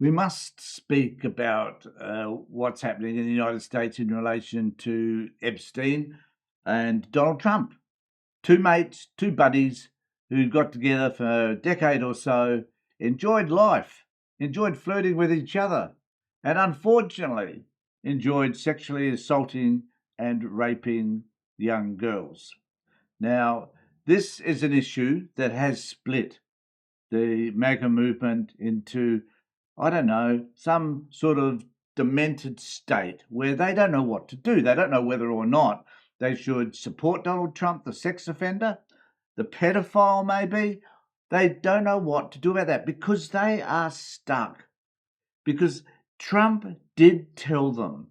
We must speak about what's happening in the United States in relation to Epstein and Donald Trump. Two mates, two buddies who got together for a decade or so, enjoyed life, enjoyed flirting with each other, and unfortunately enjoyed sexually assaulting and raping young girls. Now, this is an issue that has split the MAGA movement into, I don't know, some sort of demented state where they don't know what to do. They don't know whether or not they should support Donald Trump, the sex offender, the pedophile, maybe. They don't know what to do about that because they are stuck. Because Trump did tell them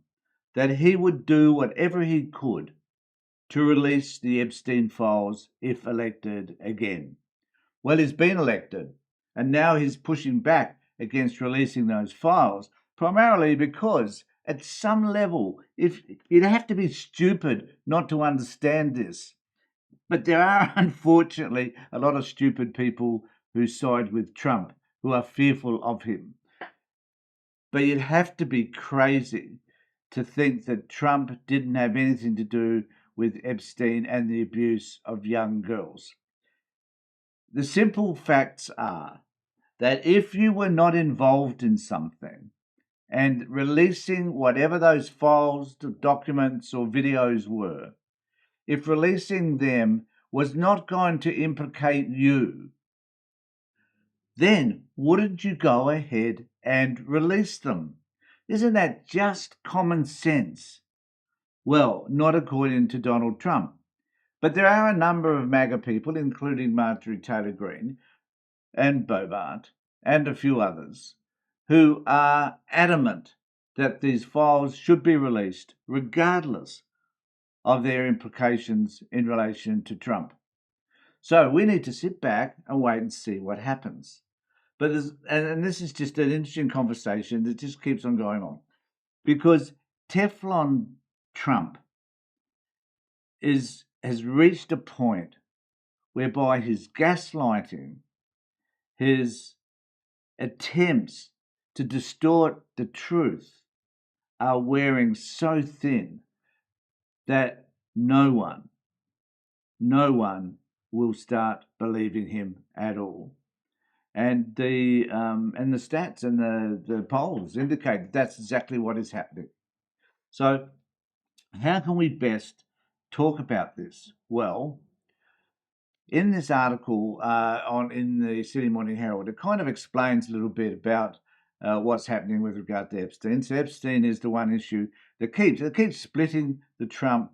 that he would do whatever he could to release the Epstein files if elected again. Well, he's been elected, and now he's pushing back against releasing those files, primarily because at some level, if you'd have to be stupid not to understand this, but there are unfortunately a lot of stupid people who side with Trump, who are fearful of him. But you'd have to be crazy to think that Trump didn't have anything to do with Epstein and the abuse of young girls. The simple facts are that if you were not involved in something and releasing whatever those files, documents, or videos were, if releasing them was not going to implicate you, then wouldn't you go ahead and release them? Isn't that just common sense? Well, not according to Donald Trump. But there are a number of MAGA people, including Marjorie Taylor Greene and Bobart and a few others, who are adamant that these files should be released regardless of their implications in relation to Trump. So we need to sit back and wait and see what happens. But this is just an interesting conversation that just keeps on going on, because Teflon Trump has reached a point whereby his gaslighting, his attempts to distort the truth are wearing so thin that no one will start believing him at all. And the stats and the polls indicate that that's exactly what is happening. So how can we best talk about this? Well, in this article in the Sydney Morning Herald, it kind of explains a little bit about what's happening with regard to Epstein. So Epstein is the one issue that keeps splitting the Trump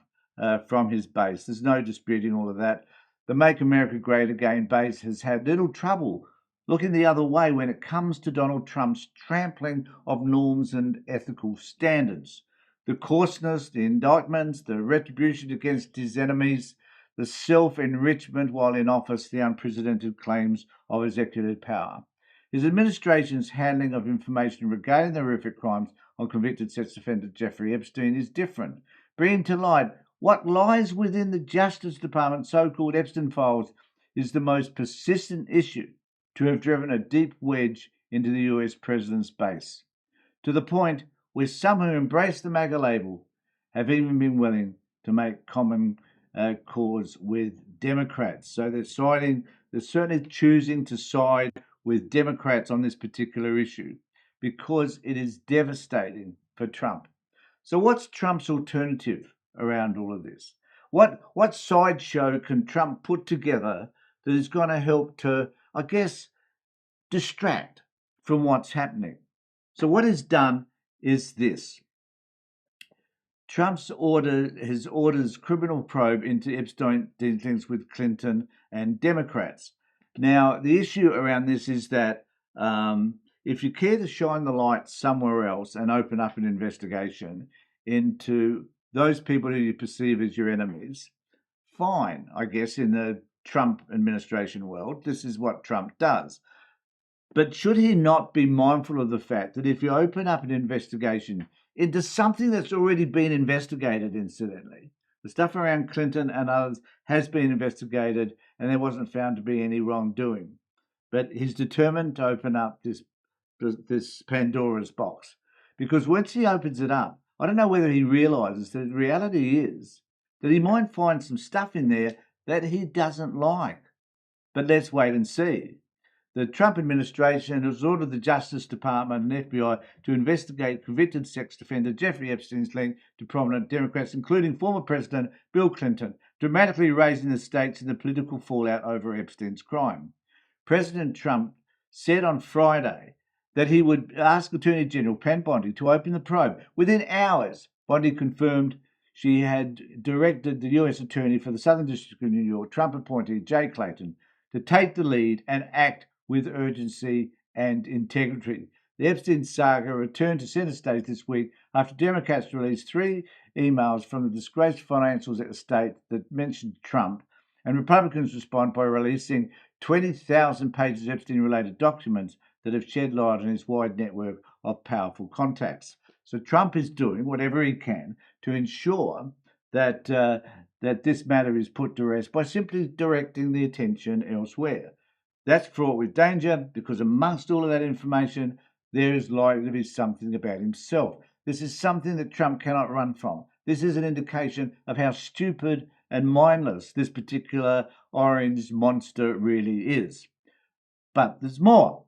from his base. There's no disputing all of that. The Make America Great Again base has had little trouble looking the other way when it comes to Donald Trump's trampling of norms and ethical standards. The coarseness, the indictments, the retribution against his enemies, the self-enrichment while in office, the unprecedented claims of executive power. His administration's handling of information regarding the horrific crimes on convicted sex offender Jeffrey Epstein is different, bringing to light what lies within the Justice Department's so-called Epstein files is the most persistent issue to have driven a deep wedge into the US president's base, to the point where some who embrace the MAGA label have even been willing to make common cause with Democrats. So they're certainly choosing to side with Democrats on this particular issue because it is devastating for Trump. So what's Trump's alternative around all of this? What sideshow can Trump put together that is going to help to, I guess, distract from what's happening? So what is done is this. Trump's orders criminal probe into Epstein dealings with Clinton and Democrats. Now, the issue around this is that if you care to shine the light somewhere else and open up an investigation into those people who you perceive as your enemies, fine, I guess, in the Trump administration world, this is what Trump does. But should he not be mindful of the fact that if you open up an investigation into something that's already been investigated, incidentally, the stuff around Clinton and others has been investigated and there wasn't found to be any wrongdoing, but he's determined to open up this this Pandora's box, because once he opens it up, I don't know whether he realizes that the reality is that he might find some stuff in there that he doesn't like. But let's wait and see. The Trump administration has ordered the Justice Department and FBI to investigate convicted sex offender Jeffrey Epstein's link to prominent Democrats, including former President Bill Clinton, dramatically raising the stakes in the political fallout over Epstein's crime. President Trump said on Friday that he would ask Attorney General Pam Bondi to open the probe. Within hours, Bondi confirmed she had directed the U.S. Attorney for the Southern District of New York, Trump appointee Jay Clayton, to take the lead and act with urgency and integrity. The Epstein saga returned to center stage this week after Democrats released 3 emails from the disgraced financial estate that mentioned Trump, and Republicans respond by releasing 20,000 pages of Epstein-related documents that have shed light on his wide network of powerful contacts. So Trump is doing whatever he can to ensure that that this matter is put to rest by simply directing the attention elsewhere. That's fraught with danger because amongst all of that information, there is likely to be something about himself. This is something that Trump cannot run from. This is an indication of how stupid and mindless this particular orange monster really is. But there's more.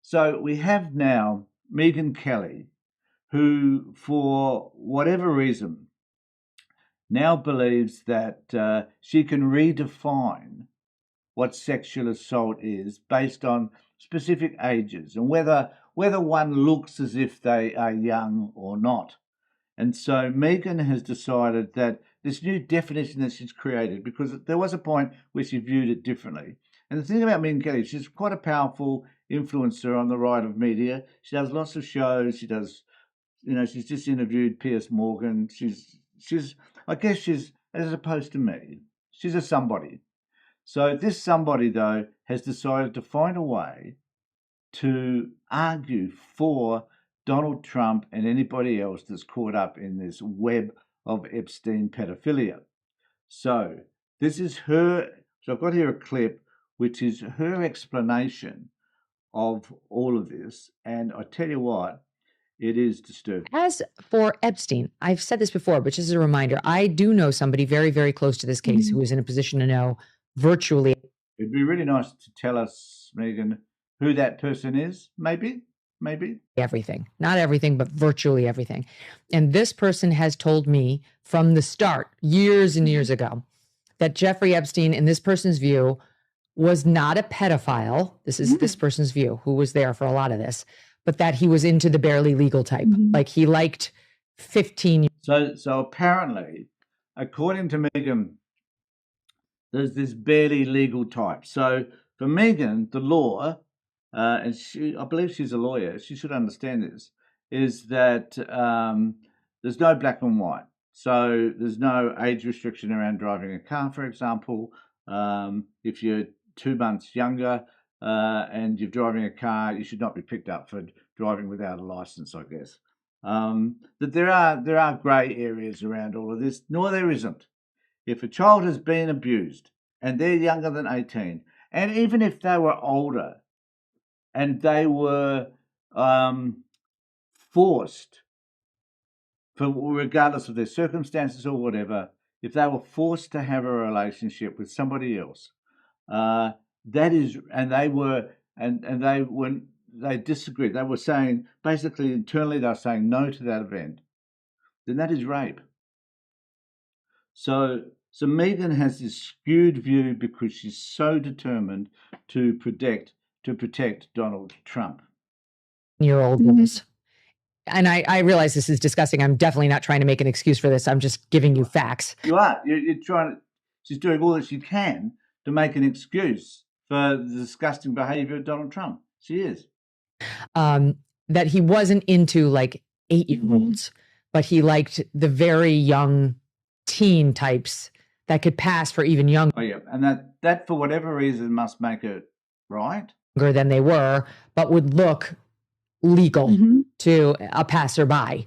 So we have now Megyn Kelly, who, for whatever reason, now believes that she can redefine what sexual assault is based on specific ages and whether one looks as if they are young or not. And so Megyn has decided that this new definition that she's created, because there was a point where she viewed it differently. And the thing about Megyn Kelly, she's quite a powerful influencer on the right of media. She does lots of shows. She does, she's just interviewed Piers Morgan. I guess she's, as opposed to me, she's a somebody. So this somebody, though, has decided to find a way to argue for Donald Trump and anybody else that's caught up in this web of Epstein pedophilia. So this is her. So I've got here a clip, which is her explanation of all of this. And I tell you what, it is disturbing. As for Epstein, I've said this before, but just as a reminder, I do know somebody very, very close to this case who is in a position to know virtually. It'd be really nice to tell us, Megyn, who that person is, maybe everything. Not everything, but virtually everything. And this person has told me from the start, years and years ago, that Jeffrey Epstein, in this person's view, was not a pedophile. This is this person's view, who was there for a lot of this, but that he was into the barely legal type. Like he liked 15. So apparently, according to Megyn, there's this barely legal type. So for Megyn, the law, and I believe she's a lawyer, she should understand this, is that there's no black and white. So there's no age restriction around driving a car, for example. If you're 2 months younger and you're driving a car, you should not be picked up for driving without a license, I guess. That there are grey areas around all of this. No, there isn't. If a child has been abused and they're younger than 18, and even if they were older and they were forced, regardless of their circumstances or whatever, if they were forced to have a relationship with somebody else, that is, and they disagreed. They were saying, basically internally, they were saying no to that event, then that is rape. So Megyn has this skewed view because she's so determined to protect Donald Trump. Year-old girls. And I realize this is disgusting. I'm definitely not trying to make an excuse for this. I'm just giving you facts. You are. You're trying to. She's doing all that she can to make an excuse for the disgusting behavior of Donald Trump. She is. That he wasn't into like 8-year-olds, but he liked the very young teen types that could pass for even younger. Oh yeah, and that for whatever reason must make it right. Younger than they were, but would look legal to a passerby.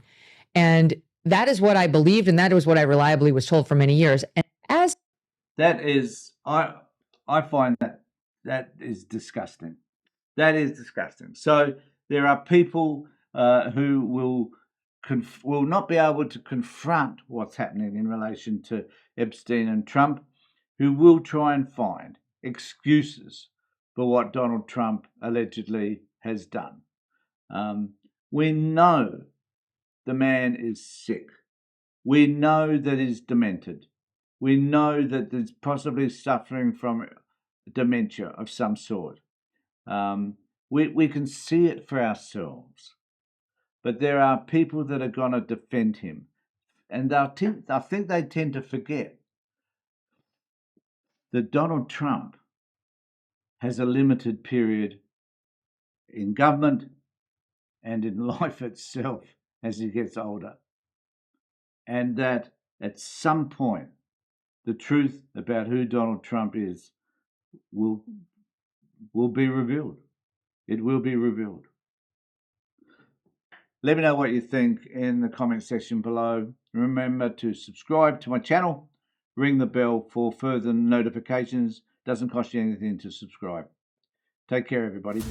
And that is what I believed, and that was what I reliably was told for many years. And as that is, I find that is disgusting. That is disgusting. So There are people who will not be able to confront what's happening in relation to Epstein and Trump, who will try and find excuses for what Donald Trump allegedly has done. We know the man is sick. We know that he's demented. We know that he's possibly suffering from dementia of some sort. We can see it for ourselves. But there are people that are going to defend him. And I think they tend to forget that Donald Trump has a limited period in government and in life itself as he gets older. And that at some point, the truth about who Donald Trump is will be revealed. It will be revealed. Let me know what you think in the comment section below. Remember to subscribe to my channel, ring the bell for further notifications. Doesn't cost you anything to subscribe. Take care, everybody.